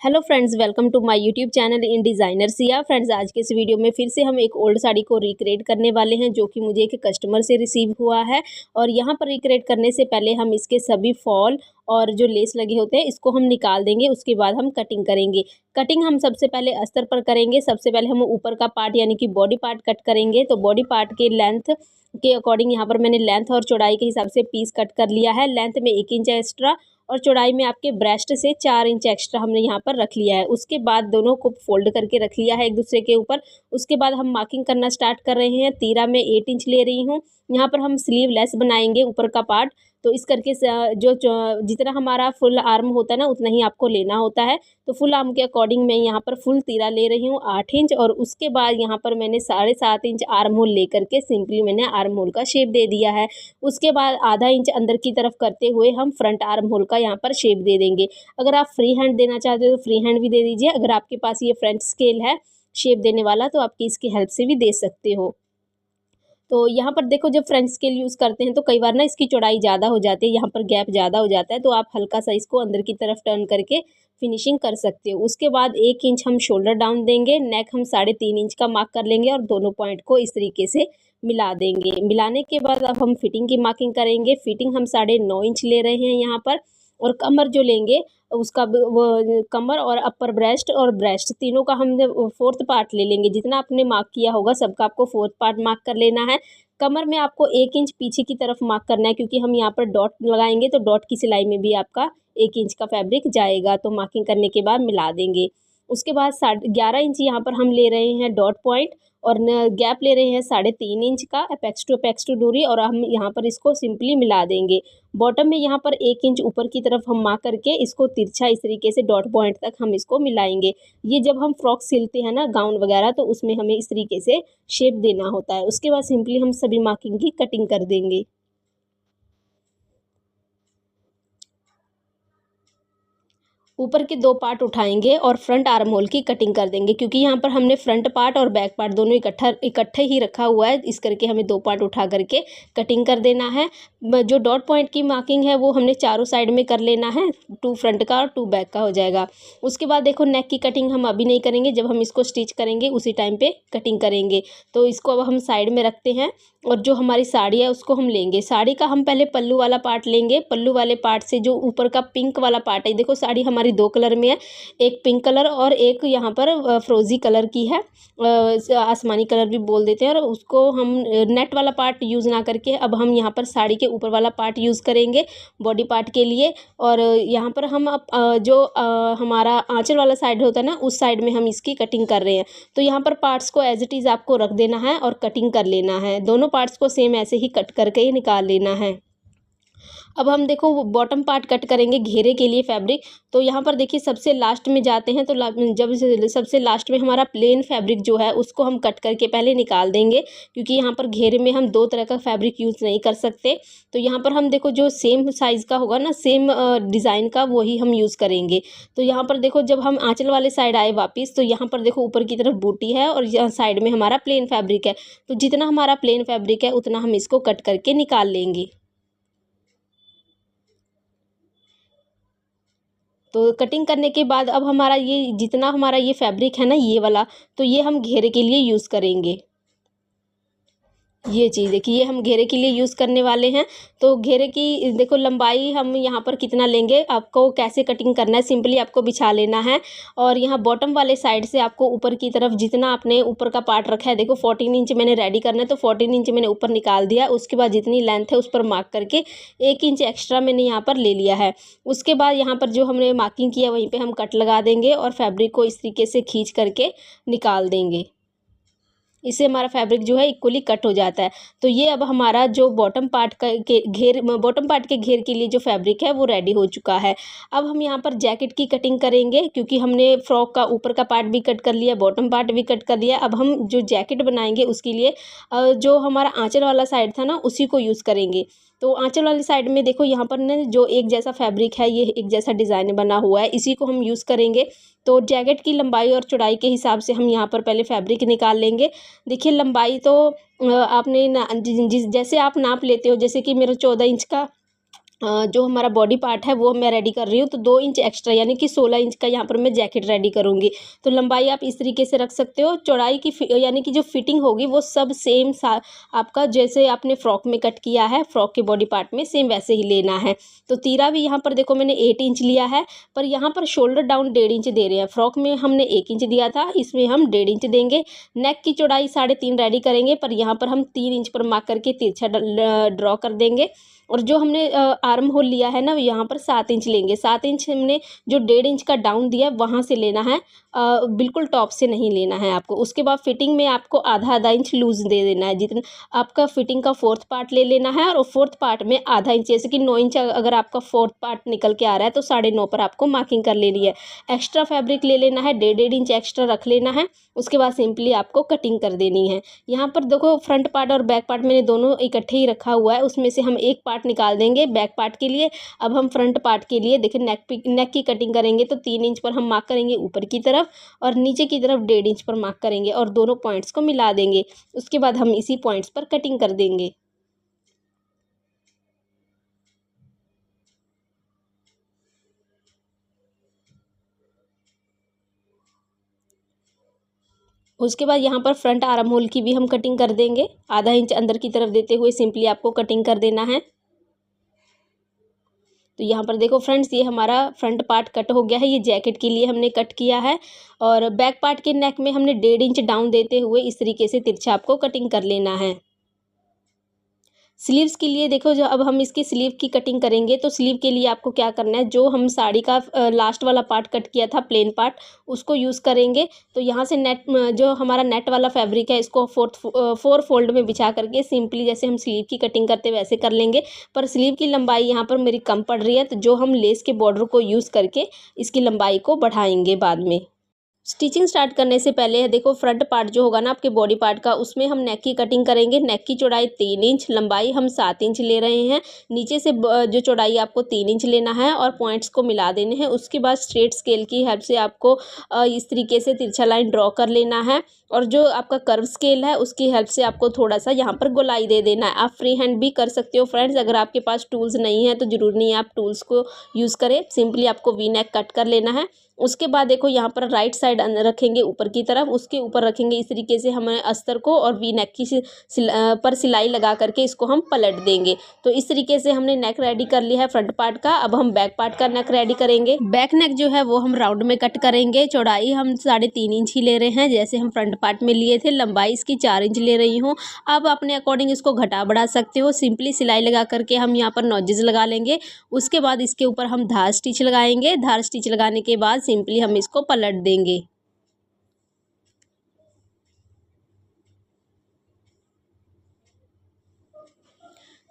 Hello friends, welcome to my YouTube channel in designer Siya. Friends, आज के इस video में फिर से हम एक ओल्ड साड़ी को रिक्रिएट करने वाले हैं जो कि मुझे एक कस्टमर से रिसीव हुआ है। और यहाँ पर रिक्रिएट करने से पहले हम इसके सभी फॉल और जो लेस लगे होते हैं इसको हम निकाल देंगे। उसके बाद हम कटिंग करेंगे। कटिंग हम सबसे पहले अस्तर पर करेंगे। सबसे पहले हम ऊपर का पार्ट यानी कि बॉडी पार्ट कट करेंगे। तो बॉडी पार्ट के लेंथ के अकॉर्डिंग यहाँ पर मैंने लेंथ और चौड़ाई के हिसाब से पीस कट कर लिया है। लेंथ में 1 इंच एक्स्ट्रा और चौड़ाई में आपके ब्रेस्ट से 4 इंच एक्स्ट्रा हमने यहाँ पर रख लिया है। उसके बाद दोनों को फोल्ड करके रख लिया है एक दूसरे के ऊपर। उसके बाद हम मार्किंग करना स्टार्ट कर रहे हैं। तीरा में 8 इंच ले रही हूँ। यहाँ पर हम स्लीव लेस बनाएंगे ऊपर का पार्ट। तो इस करके जितना हमारा फुल आर्म होता है ना उतना ही आपको लेना होता है। तो फुल आर्म के अकॉर्डिंग मैं यहाँ पर फुल तीरा ले रही हूँ 8 इंच। और उसके बाद यहाँ पर मैंने 7.5 इंच आर्म होल ले करके सिंपली मैंने आर्म होल का शेप दे दिया है। उसके बाद आधा इंच अंदर की तरफ करते हुए हम फ्रंट आर्म होल का यहाँ पर शेप दे देंगे। अगर आप फ्री हैंड देना चाहते हो तो फ्री हैंड भी दे दीजिए। अगर आपके पास ये फ्रंट स्केल है शेप देने वाला तो आपकी इसकी हेल्प से भी दे सकते हो। तो यहाँ पर देखो, जब फ्रंट स्केल यूज़ करते हैं तो कई बार ना इसकी चौड़ाई ज़्यादा हो जाती है, यहाँ पर गैप ज़्यादा हो जाता है। तो आप हल्का सा इसको अंदर की तरफ टर्न करके फिनिशिंग कर सकते हो। उसके बाद 1 इंच हम शोल्डर डाउन देंगे। नेक हम 3.5 इंच का मार्क कर लेंगे और दोनों पॉइंट को इस तरीके से मिला देंगे। मिलाने के बाद अब हम फिटिंग की मार्किंग करेंगे। फिटिंग हम 9.5 इंच ले रहे हैं यहाँ पर। और कमर जो लेंगे उसका वो कमर और अपर ब्रेस्ट और ब्रेस्ट तीनों का हम 4th पार्ट ले लेंगे। जितना आपने मार्क किया होगा सबका आपको 4th पार्ट मार्क कर लेना है। कमर में आपको 1 इंच पीछे की तरफ मार्क करना है क्योंकि हम यहाँ पर डॉट लगाएंगे तो डॉट की सिलाई में भी आपका 1 इंच का फैब्रिक जाएगा। तो मार्किंग करने के बाद मिला देंगे। उसके बाद 11.5 इंच यहाँ पर हम ले रहे हैं डॉट पॉइंट और गैप ले रहे हैं 3.5 इंच का अपेक्स टू दूरी। और हम यहाँ पर इसको सिंपली मिला देंगे। बॉटम में यहाँ पर 1 इंच ऊपर की तरफ हम मार्क करके इसको तिरछा इस तरीके से डॉट पॉइंट तक हम इसको मिलाएंगे। ये जब हम फ्रॉक सिलते हैं ना गाउन वगैरह तो उसमें हमें इस तरीके से शेप देना होता है। उसके बाद सिंपली हम सभी मार्किंग की कटिंग कर देंगे। ऊपर के 2 पार्ट उठाएंगे और फ्रंट आर्म होल की कटिंग कर देंगे क्योंकि यहाँ पर हमने फ्रंट पार्ट और बैक पार्ट दोनों इकट्ठे ही रखा हुआ है। इस करके हमें 2 पार्ट उठा करके कटिंग कर देना है। जो डॉट पॉइंट की मार्किंग है वो हमने चारों साइड में कर लेना है। 2 फ्रंट का और 2 बैक का हो जाएगा। उसके बाद देखो, नेक की कटिंग हम अभी नहीं करेंगे, जब हम इसको स्टिच करेंगे उसी टाइम पे कटिंग करेंगे। तो इसको अब हम साइड में रखते हैं। और जो हमारी साड़ी है उसको हम लेंगे। साड़ी का हम पहले पल्लू वाला पार्ट लेंगे। पल्लू वाले पार्ट से जो ऊपर का पिंक वाला पार्ट है, देखो साड़ी हमारी 2 कलर में है, एक पिंक कलर और एक यहाँ पर फ्रोजी कलर की है, आसमानी कलर भी बोल देते हैं। और उसको हम नेट वाला पार्ट यूज़ ना करके अब हम यहाँ पर साड़ी के ऊपर वाला पार्ट यूज़ करेंगे बॉडी पार्ट के लिए। और यहाँ पर हम जो हमारा आंचल वाला साइड होता है ना उस साइड में हम इसकी कटिंग कर रहे हैं। तो यहाँ पर पार्ट्स को एज इट इज़ आपको रख देना है और कटिंग कर लेना है। दोनों पार्ट्स को सेम ऐसे ही कट करके ही निकाल लेना है। अब हम देखो बॉटम पार्ट कट करेंगे घेरे के लिए फैब्रिक। तो यहाँ पर देखिए सबसे लास्ट में जाते हैं तो जब सबसे लास्ट में हमारा प्लेन फैब्रिक जो है उसको हम कट करके पहले निकाल देंगे क्योंकि यहाँ पर घेरे में हम 2 तरह का फैब्रिक यूज़ नहीं कर सकते। तो यहाँ पर हम देखो जो सेम साइज़ का होगा ना, सेम डिज़ाइन का वही हम यूज़ करेंगे। तो यहाँ पर देखो जब हम आंचल वाले साइड आए वापस तो यहाँ पर देखो ऊपर की तरफ बूटी है और यहाँ साइड में हमारा प्लेन फैब्रिक है। तो जितना हमारा प्लेन फैब्रिक है उतना हम इसको कट करके निकाल लेंगे। तो कटिंग करने के बाद अब हमारा ये जितना हमारा ये फैब्रिक है ना ये वाला, तो ये हम घेरे के लिए यूज़ करेंगे। ये चीज़ देखिए, ये हम घेरे के लिए यूज़ करने वाले हैं। तो घेरे की देखो लंबाई हम यहाँ पर कितना लेंगे, आपको कैसे कटिंग करना है, सिंपली आपको बिछा लेना है। और यहाँ बॉटम वाले साइड से आपको ऊपर की तरफ जितना आपने ऊपर का पार्ट रखा है, देखो 14 इंच मैंने रेडी करना है तो 14 इंच मैंने ऊपर निकाल दिया। उसके बाद जितनी लेंथ है उस पर मार्क करके 1 इंच एक्स्ट्रा मैंने यहाँ पर ले लिया है। उसके बाद यहाँ पर जो हमने मार्किंग किया वहीं पर हम कट लगा देंगे और फैब्रिक को इस तरीके से खींच करके निकाल देंगे। इससे हमारा फैब्रिक जो है इक्वली कट हो जाता है। तो ये अब हमारा जो बॉटम पार्ट का बॉटम पार्ट के घेर के लिए जो फैब्रिक है वो रेडी हो चुका है। अब हम यहाँ पर जैकेट की कटिंग करेंगे क्योंकि हमने फ्रॉक का ऊपर का पार्ट भी कट कर लिया, बॉटम पार्ट भी कट कर लिया। अब हम जो जैकेट बनाएंगे उसके लिए जो हमारा आंचल वाला साइड था ना उसी को यूज़ करेंगे। तो आंचल वाली साइड में देखो यहाँ पर ना जो एक जैसा फैब्रिक है, ये एक जैसा डिज़ाइन बना हुआ है, इसी को हम यूज़ करेंगे। तो जैकेट की लंबाई और चौड़ाई के हिसाब से हम यहाँ पर पहले फैब्रिक निकाल लेंगे। देखिए लंबाई तो आपने जैसे आप नाप लेते हो, जैसे कि मेरा 14 इंच का जो हमारा बॉडी पार्ट है वो मैं रेडी कर रही हूँ। तो 2 इंच एक्स्ट्रा यानी कि 16 इंच का यहाँ पर मैं जैकेट रेडी करूँगी। तो लंबाई आप इस तरीके से रख सकते हो। चौड़ाई की यानी कि जो फिटिंग होगी वो सब सेम सा आपका जैसे आपने फ्रॉक में कट किया है फ्रॉक के बॉडी पार्ट में सेम वैसे ही लेना है। तो तीरा भी यहाँ पर देखो मैंने 8 इंच लिया है, पर यहाँ पर शोल्डर डाउन 1.5 इंच दे रहे हैं। फ्रॉक में हमने 1 इंच दिया था, इसमें हम 1.5 इंच देंगे। नेक की चौड़ाई 3.5 रेडी करेंगे, पर यहाँ पर हम 3 इंच पर मार्क करके तिरछा ड्रॉ कर देंगे। और जो हमने आर्म होल लिया है ना यहाँ पर 7 इंच लेंगे। 7 इंच हमने जो 1.5 इंच का डाउन दिया वहाँ से लेना है, बिल्कुल टॉप से नहीं लेना है आपको। उसके बाद फिटिंग में आपको आधा इंच लूज़ दे देना है। जितना आपका फिटिंग का 4th पार्ट ले लेना है और 4th पार्ट में आधा इंच, जैसे कि 9 इंच अगर आपका 4th पार्ट निकल के आ रहा है तो 9.5 पर आपको मार्किंग कर लेनी है। एक्स्ट्रा फैब्रिक ले लेना है, 1.5 इंच एक्स्ट्रा रख लेना है। उसके बाद सिंपली आपको कटिंग कर देनी है। यहाँ पर देखो फ्रंट पार्ट और बैक पार्ट मैंने दोनों इकट्ठे ही रखा हुआ है, उसमें से हम एक पार्ट निकाल देंगे बैक पार्ट के लिए। अब हम फ्रंट पार्ट के लिए देखिए नेक की कटिंग करेंगे। तो 3 इंच पर हम मार्क करेंगे ऊपर की तरफ और नीचे की तरफ 1.5 इंच पर मार्क करेंगे और दोनों पॉइंट्स को मिला देंगे। उसके बाद हम इसी पॉइंट्स पर कटिंग कर देंगे। उसके बाद यहाँ पर फ्रंट आर्म होल की भी हम कटिंग कर देंगे। आधा इंच अंदर की तरफ देते हुए सिंपली आपको कटिंग कर देना है। तो यहाँ पर देखो फ्रेंड्स, ये हमारा फ्रंट पार्ट कट हो गया है। ये जैकेट के लिए हमने कट किया है। और बैक पार्ट के नेक में हमने 1.5 इंच डाउन देते हुए इस तरीके से तिरछा आपको कटिंग कर लेना है। स्लीव्स के लिए देखो, जो अब हम इसकी स्लीव की कटिंग करेंगे तो स्लीव के लिए आपको क्या करना है, जो हम साड़ी का लास्ट वाला पार्ट कट किया था प्लेन पार्ट, उसको यूज़ करेंगे। तो यहाँ से नेट जो हमारा नेट वाला फैब्रिक है इसको 4 फोल्ड में बिछा करके सिंपली जैसे हम स्लीव की कटिंग करते वैसे कर लेंगे। पर स्लीव की लंबाई यहाँ पर मेरी कम पड़ रही है, तो जो हम लेस के बॉर्डर को यूज़ करके इसकी लंबाई को बढ़ाएंगे बाद में। स्टिचिंग स्टार्ट करने से पहले देखो फ्रंट पार्ट जो होगा ना आपके बॉडी पार्ट का, उसमें हम नेक की कटिंग करेंगे। नेक की चौड़ाई 3 इंच, लंबाई हम 7 इंच ले रहे हैं। नीचे से जो चौड़ाई आपको 3 इंच लेना है और पॉइंट्स को मिला देने हैं। उसके बाद स्ट्रेट स्केल की हेल्प से आपको इस तरीके से तिरछा लाइन ड्रॉ कर लेना है और जो आपका कर्व स्केल है उसकी हेल्प से आपको थोड़ा सा यहाँ पर गोलाई दे देना है। आप फ्री हैंड भी कर सकते हो फ्रेंड्स, अगर आपके पास टूल्स नहीं है तो ज़रूरी नहीं है आप टूल्स को यूज़ करें। सिंपली आपको वी नेक कट कर लेना है। उसके बाद देखो यहाँ पर राइट साइड रखेंगे ऊपर की तरफ, उसके ऊपर रखेंगे इस तरीके से हम अस्तर को और वी नेक की पर सिलाई लगा करके इसको हम पलट देंगे। तो इस तरीके से हमने नेक रेडी कर लिया है फ्रंट पार्ट का। अब हम बैक पार्ट का नेक रेडी करेंगे। बैक नेक जो है वो हम राउंड में कट करेंगे। चौड़ाई हम 3.5 इंच ही ले रहे हैं, जैसे हम फ्रंट पार्ट में लिए थे। लंबाई इसकी 4 इंच ले रही हूँ। अब अपने अकॉर्डिंग इसको घटा बढ़ा सकते हो। सिंपली सिलाई लगा करके हम यहाँ पर नॉजेस लगा लेंगे। उसके बाद इसके ऊपर हम धार स्टिच लगाएंगे। धार स्टिच लगाने के बाद सिंपली हम इसको पलट देंगे।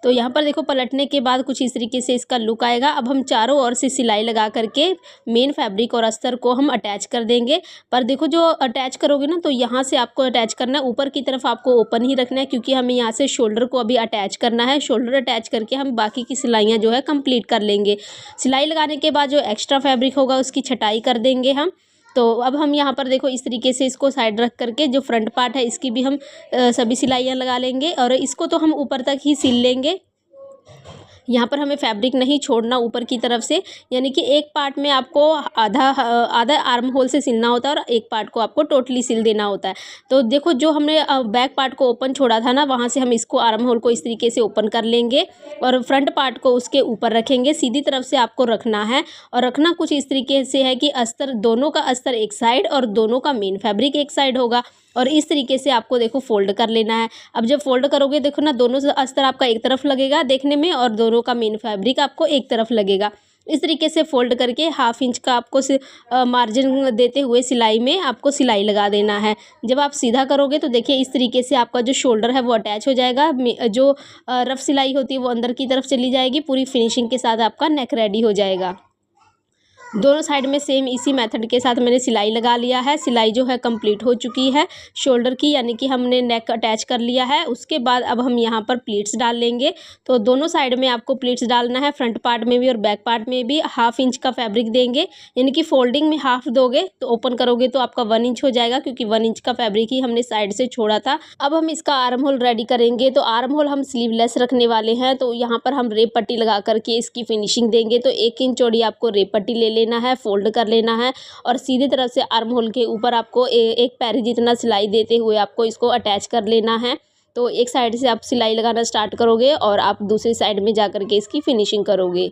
तो यहाँ पर देखो पलटने के बाद कुछ इस तरीके से इसका लुक आएगा। अब हम चारों ओर से सिलाई लगा करके मेन फैब्रिक और अस्तर को हम अटैच कर देंगे। पर देखो जो अटैच करोगे ना तो यहाँ से आपको अटैच करना है, ऊपर की तरफ आपको ओपन ही रखना है, क्योंकि हमें यहाँ से शोल्डर को अभी अटैच करना है। शोल्डर अटैच करके हम बाकी की सिलाइयाँ जो है कंप्लीट कर लेंगे। सिलाई लगाने के बाद जो एक्स्ट्रा फैब्रिक होगा उसकी छटाई कर देंगे हम। तो अब हम यहाँ पर देखो इस तरीके से इसको साइड रख करके जो फ्रंट पार्ट है इसकी भी हम सभी सिलाइयाँ लगा लेंगे और इसको तो हम ऊपर तक ही सिल लेंगे। यहाँ पर हमें फैब्रिक नहीं छोड़ना ऊपर की तरफ से, यानी कि एक पार्ट में आपको आधा आर्म होल से सिलना होता है और एक पार्ट को आपको टोटली सिल देना होता है। तो देखो जो हमने बैक पार्ट को ओपन छोड़ा था ना, वहाँ से हम इसको आर्म होल को इस तरीके से ओपन कर लेंगे और फ्रंट पार्ट को उसके ऊपर रखेंगे। सीधी तरफ से आपको रखना है और रखना कुछ इस तरीके से है कि अस्तर, दोनों का अस्तर एक साइड और दोनों का मेन फैब्रिक एक साइड होगा और इस तरीके से आपको देखो फोल्ड कर लेना है। अब जब फोल्ड करोगे देखो ना, दोनों अस्तर आपका एक तरफ लगेगा देखने में और दोनों का मेन फैब्रिक आपको एक तरफ लगेगा। इस तरीके से फोल्ड करके 1/2 इंच का आपको मार्जिन देते हुए सिलाई में आपको सिलाई लगा देना है। जब आप सीधा करोगे तो देखिए इस तरीके से आपका जो शोल्डर है वो अटैच हो जाएगा। जो रफ सिलाई होती है वो अंदर की तरफ चली जाएगी। पूरी फिनिशिंग के साथ आपका नेक रेडी हो जाएगा। दोनों साइड में सेम इसी मेथड के साथ मैंने सिलाई लगा लिया है। सिलाई जो है कंप्लीट हो चुकी है शोल्डर की, यानी कि हमने नेक अटैच कर लिया है। उसके बाद अब हम यहाँ पर प्लीट्स डाल लेंगे। तो दोनों साइड में आपको प्लीट्स डालना है, फ्रंट पार्ट में भी और बैक पार्ट में भी। 1/2 इंच का फैब्रिक देंगे, यानी कि फोल्डिंग में हाफ दोगे तो ओपन करोगे तो आपका 1 इंच हो जाएगा, क्योंकि 1 इंच का फैब्रिक ही हमने साइड से छोड़ा था। अब हम इसका आर्म होल रेडी करेंगे। तो आर्म होल हम स्लीवलेस रखने वाले हैं, तो यहाँ पर हम रेप पट्टी लगा करके इसकी फिनिशिंग देंगे। तो 1 इंच चौड़ी आपको रेप पट्टी ले लेना है, फोल्ड कर लेना है और सीधी तरफ से आर्म होल के ऊपर आपको एक पैरी जितना सिलाई देते हुए आपको इसको अटैच कर लेना है। तो एक साइड से आप सिलाई लगाना स्टार्ट करोगे और आप दूसरी साइड में जा करके इसकी फिनिशिंग करोगे।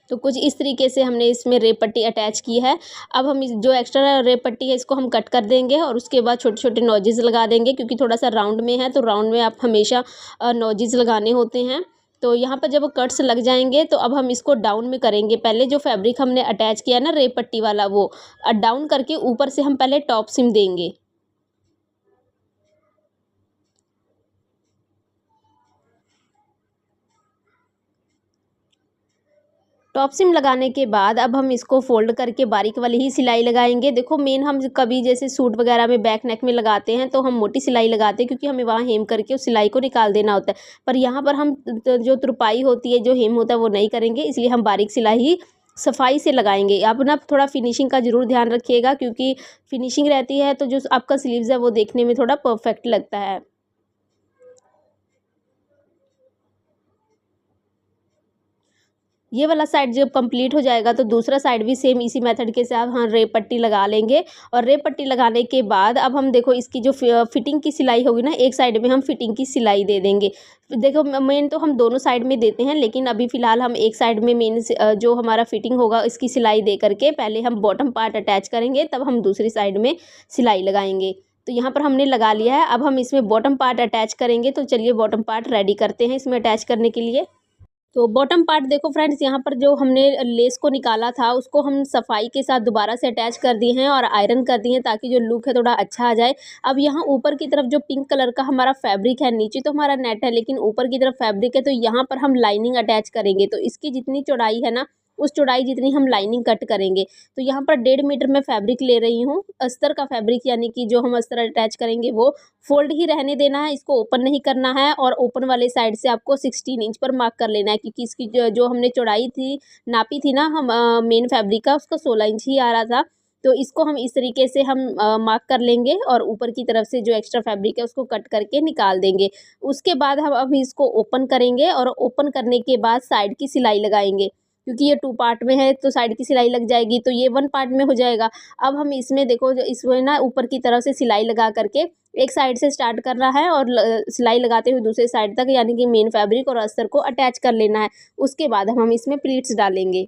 तो कुछ इस तरीके से हमने इसमें रेप पट्टी अटैच की है। अब हम इस जो एक्स्ट्रा रेप पट्टी है इसको हम कट कर देंगे और उसके बाद छोटे छोटे नॉजेस लगा देंगे, क्योंकि थोड़ा सा राउंड में है तो राउंड में आप हमेशा नॉजेस लगाने होते हैं। तो यहाँ पर जब कट्स लग जाएंगे तो अब हम इसको डाउन में करेंगे। पहले जो फैब्रिक हमने अटैच किया ना रेप पट्टी वाला, वो डाउन करके ऊपर से हम पहले टॉप सिम देंगे। टॉप सिम लगाने के बाद अब हम इसको फोल्ड करके बारीक वाली ही सिलाई लगाएंगे। देखो मेन हम कभी जैसे सूट वगैरह में बैक नेक में लगाते हैं तो हम मोटी सिलाई लगाते हैं, क्योंकि हमें वहाँ हेम करके उस सिलाई को निकाल देना होता है। पर यहाँ पर हम जो तुरपाई होती है, जो हेम होता है, वो नहीं करेंगे, इसलिए हम बारीक सिलाई ही सफाई से लगाएंगे। आप ना थोड़ा फिनिशिंग का जरूर ध्यान रखिएगा, क्योंकि फिनिशिंग रहती है तो जो आपका स्लीव्स है वो देखने में थोड़ा परफेक्ट लगता है। ये वाला साइड जब कंप्लीट हो जाएगा तो दूसरा साइड भी सेम इसी मेथड के साथ हम रेप पट्टी लगा लेंगे। और रेप पट्टी लगाने के बाद अब हम देखो इसकी जो फिटिंग की सिलाई होगी ना, एक साइड में हम फिटिंग की सिलाई दे देंगे। देखो मेन तो हम दोनों साइड में देते हैं, लेकिन अभी फ़िलहाल हम एक साइड में मेन जो हमारा फिटिंग होगा इसकी सिलाई दे करके पहले हम बॉटम पार्ट अटैच करेंगे, तब हम दूसरी साइड में सिलाई लगाएंगे। तो यहाँ पर हमने लगा लिया है। अब हम इसमें बॉटम पार्ट अटैच करेंगे। तो चलिए बॉटम पार्ट रेडी करते हैं इसमें अटैच करने के लिए। तो बॉटम पार्ट देखो फ्रेंड्स, यहाँ पर जो हमने लेस को निकाला था उसको हम सफाई के साथ दोबारा से अटैच कर दिए हैं और आयरन कर दिए हैं, ताकि जो लुक है थोड़ा अच्छा आ जाए। अब यहाँ ऊपर की तरफ जो पिंक कलर का हमारा फैब्रिक है, नीचे तो हमारा नेट है लेकिन ऊपर की तरफ फैब्रिक है, तो यहाँ पर हम लाइनिंग अटैच करेंगे। तो इसकी जितनी चौड़ाई है ना, उस चौड़ाई जितनी हम लाइनिंग कट करेंगे। तो यहाँ पर 1.5 मीटर में फैब्रिक ले रही हूँ, अस्तर का फैब्रिक, यानी कि जो हम अस्तर अटैच करेंगे वो फोल्ड ही रहने देना है, इसको ओपन नहीं करना है। और ओपन वाले साइड से आपको 16 इंच पर मार्क कर लेना है, क्योंकि इसकी जो हमने चौड़ाई थी नापी थी ना हम मेन फैब्रिक का, उसका 16 इंच ही आ रहा था। तो इसको हम इस तरीके से हम मार्क कर लेंगे और ऊपर की तरफ से जो एक्स्ट्रा फैब्रिक है उसको कट करके निकाल देंगे। उसके बाद हम अब इसको ओपन करेंगे और ओपन करने के बाद साइड की सिलाई लगाएंगे, क्योंकि ये 2 पार्ट में है तो साइड की सिलाई लग जाएगी, तो ये 1 पार्ट में हो जाएगा। अब हम इसमें देखो जो इसमें ना ऊपर की तरफ से सिलाई लगा करके एक साइड से स्टार्ट करना है और सिलाई लगाते हुए दूसरे साइड तक, यानी कि मेन फैब्रिक और अस्तर को अटैच कर लेना है। उसके बाद हम इसमें प्लीट्स डालेंगे।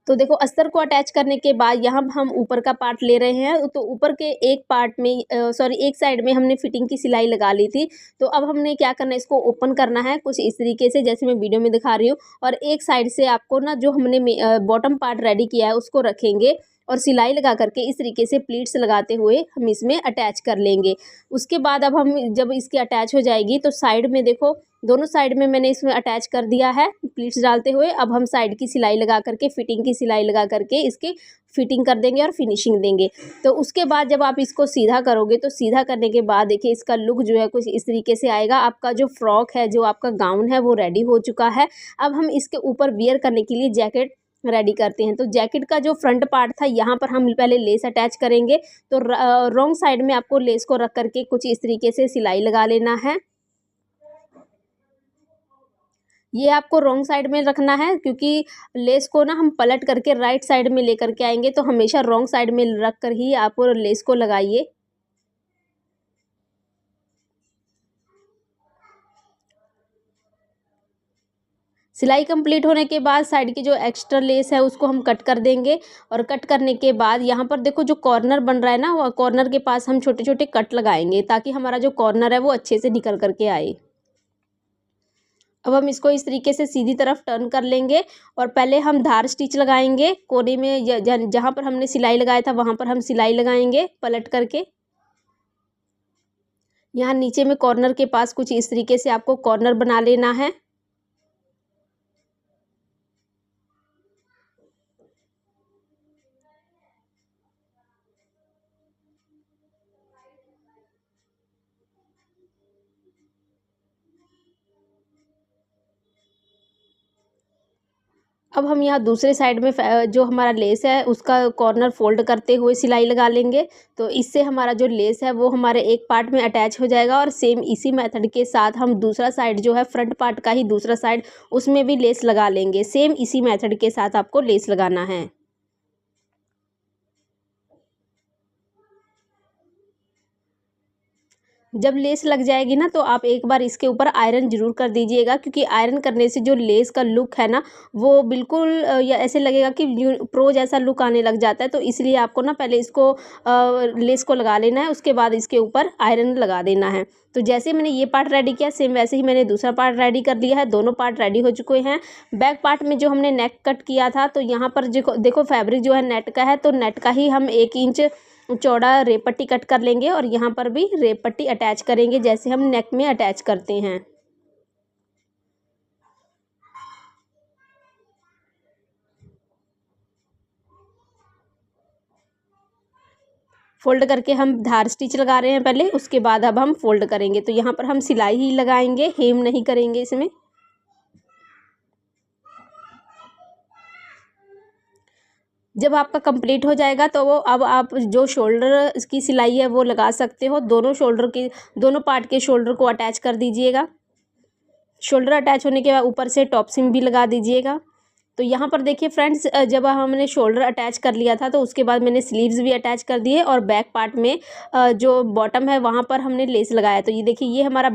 तो देखो अस्तर को अटैच करने के बाद यहाँ हम ऊपर का पार्ट ले रहे हैं। तो ऊपर के एक पार्ट में सॉरी एक साइड में हमने फिटिंग की सिलाई लगा ली थी। तो अब हमने क्या करना है, इसको ओपन करना है कुछ इस तरीके से जैसे मैं वीडियो में दिखा रही हूँ। और एक साइड से आपको ना जो हमने बॉटम पार्ट रेडी किया है उसको रखेंगे और सिलाई लगा करके इस तरीके से प्लीट्स लगाते हुए हम इसमें अटैच कर लेंगे। उसके बाद अब हम जब इसकी अटैच हो जाएगी तो साइड में देखो दोनों साइड में मैंने इसमें अटैच कर दिया है प्लीट्स डालते हुए। अब हम साइड की सिलाई लगा करके फिटिंग की सिलाई लगा करके इसकी फिटिंग कर देंगे और फिनिशिंग देंगे। तो उसके बाद जब आप इसको सीधा करोगे तो सीधा करने के बाद देखिए इसका लुक जो है कुछ इस तरीके से आएगा। आपका जो फ्रॉक है, जो आपका गाउन है, वो रेडी हो चुका है। अब हम इसके ऊपर वियर करने के लिए जैकेट रेडी करते हैं। तो जैकेट का जो फ्रंट पार्ट था यहाँ पर हम पहले लेस अटैच करेंगे। तो रॉन्ग साइड में आपको लेस को रख करके कुछ इस तरीके से सिलाई लगा लेना है। ये आपको रॉन्ग साइड में रखना है, क्योंकि लेस को ना हम पलट करके राइट साइड में लेकर के आएंगे। तो हमेशा रॉन्ग साइड में रख कर ही आप लेस को लगाइए। सिलाई कंप्लीट होने के बाद साइड की जो एक्स्ट्रा लेस है उसको हम कट कर देंगे। और कट करने के बाद यहाँ पर देखो जो कॉर्नर बन रहा है ना, वो कॉर्नर के पास हम छोटे छोटे कट लगाएंगे, ताकि हमारा जो कॉर्नर है वो अच्छे से निकल करके आए। अब हम इसको इस तरीके से सीधी तरफ टर्न कर लेंगे और पहले हम धार स्टिच लगाएंगे कोने में, जहाँ पर हमने सिलाई लगाया था वहाँ पर हम सिलाई लगाएंगे पलट करके। यहाँ नीचे में कॉर्नर के पास कुछ इस तरीके से आपको कॉर्नर बना लेना है। अब हम यहाँ दूसरे साइड में जो हमारा लेस है उसका कॉर्नर फोल्ड करते हुए सिलाई लगा लेंगे। तो इससे हमारा जो लेस है वो हमारे एक पार्ट में अटैच हो जाएगा और सेम इसी मेथड के साथ हम दूसरा साइड जो है फ्रंट पार्ट का ही दूसरा साइड उसमें भी लेस लगा लेंगे। सेम इसी मेथड के साथ आपको लेस लगाना है। जब लेस लग जाएगी ना तो आप एक बार इसके ऊपर आयरन ज़रूर कर दीजिएगा, क्योंकि आयरन करने से जो लेस का लुक है ना वो बिल्कुल या ऐसे लगेगा कि प्रो जैसा लुक आने लग जाता है। तो इसलिए आपको ना पहले इसको लेस को लगा लेना है, उसके बाद इसके ऊपर आयरन लगा देना है। तो जैसे मैंने ये पार्ट रेडी किया सेम वैसे ही मैंने दूसरा पार्ट रेडी कर लिया है। दोनों पार्ट रेडी हो चुके हैं। बैक पार्ट में जो हमने नेक कट किया था तो यहाँ पर देखो फैब्रिक जो है नेट का है, तो नेट का ही हम 1 इंच चौड़ा रेप पट्टी कट कर लेंगे और यहाँ पर भी रेप पट्टी अटैच करेंगे जैसे हम नेक में अटैच करते हैं। फोल्ड करके हम धार स्टिच लगा रहे हैं पहले, उसके बाद अब हम फोल्ड करेंगे। तो यहाँ पर हम सिलाई ही लगाएंगे, हेम नहीं करेंगे इसमें। जब आपका कंप्लीट हो जाएगा तो वो अब आप जो शोल्डर की सिलाई है वो लगा सकते हो। दोनों पार्ट के शोल्डर को अटैच कर दीजिएगा। शोल्डर अटैच होने के बाद ऊपर से टॉप सीम भी लगा दीजिएगा। तो यहाँ पर देखिए फ्रेंड्स, जब हमने शोल्डर अटैच कर लिया था तो उसके बाद मैंने स्लीव्स भी अटैच कर दिए और बैक पार्ट में जो बॉटम है वहाँ पर हमने लेस लगाया। तो ये देखिए ये हमारा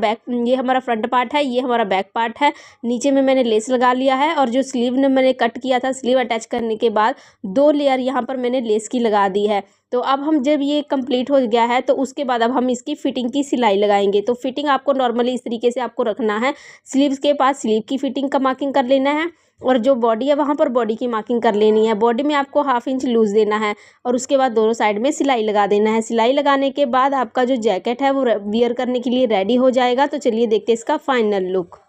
फ्रंट पार्ट है, ये हमारा बैक पार्ट है। नीचे में मैंने लेस लगा लिया है और जो स्लीव ने मैंने कट किया था, स्लीव अटैच करने के बाद 2 लेयर यहाँ पर मैंने लेस की लगा दी है। तो अब हम जब ये कंप्लीट हो गया है तो उसके बाद अब हम इसकी फिटिंग की सिलाई लगाएंगे। तो फिटिंग आपको नॉर्मली इस तरीके से आपको रखना है। स्लीव्स के पास स्लीव की फिटिंग का मार्किंग कर लेना है और जो बॉडी है वहाँ पर बॉडी की मार्किंग कर लेनी है। बॉडी में आपको 1/2 इंच लूज़ देना है और उसके बाद दोनों साइड में सिलाई लगा देना है। सिलाई लगाने के बाद आपका जो जैकेट है वो वियर करने के लिए रेडी हो जाएगा। तो चलिए देखते हैं इसका फाइनल लुक।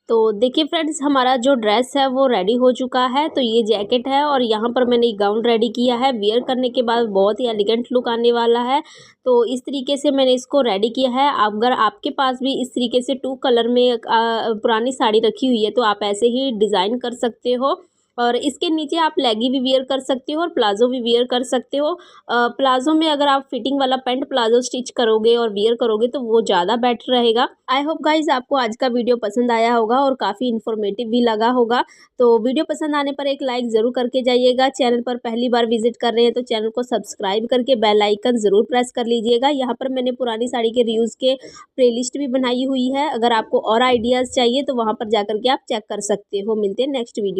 तो देखिए फ्रेंड्स, हमारा जो ड्रेस है वो रेडी हो चुका है। तो ये जैकेट है और यहाँ पर मैंने गाउन रेडी किया है। वियर करने के बाद बहुत ही एलिगेंट लुक आने वाला है। तो इस तरीके से मैंने इसको रेडी किया है। अगर आपके पास भी इस तरीके से 2 कलर में पुरानी साड़ी रखी हुई है तो आप ऐसे ही डिज़ाइन कर सकते हो और इसके नीचे आप लेगी भी वियर कर सकते हो और प्लाजो भी वियर कर सकते हो। प्लाजो में अगर आप फिटिंग वाला पैंट प्लाजो स्टिच करोगे और वियर करोगे तो वो ज़्यादा बेटर रहेगा। आई होप गाइज आपको आज का वीडियो पसंद आया होगा और काफ़ी इन्फॉर्मेटिव भी लगा होगा। तो वीडियो पसंद आने पर एक लाइक ज़रूर करके जाइएगा। चैनल पर पहली बार विजिट कर रहे हैं तो चैनल को सब्सक्राइब करके बेल आइकन ज़रूर प्रेस कर लीजिएगा। यहाँ पर मैंने पुरानी साड़ी के रिव्यूज़ के प्लेलिस्ट भी बनाई हुई है। अगर आपको और आइडियाज़ चाहिए तो वहाँ पर जाकर के आप चेक कर सकते हो। मिलते हैं नेक्स्ट वीडियो।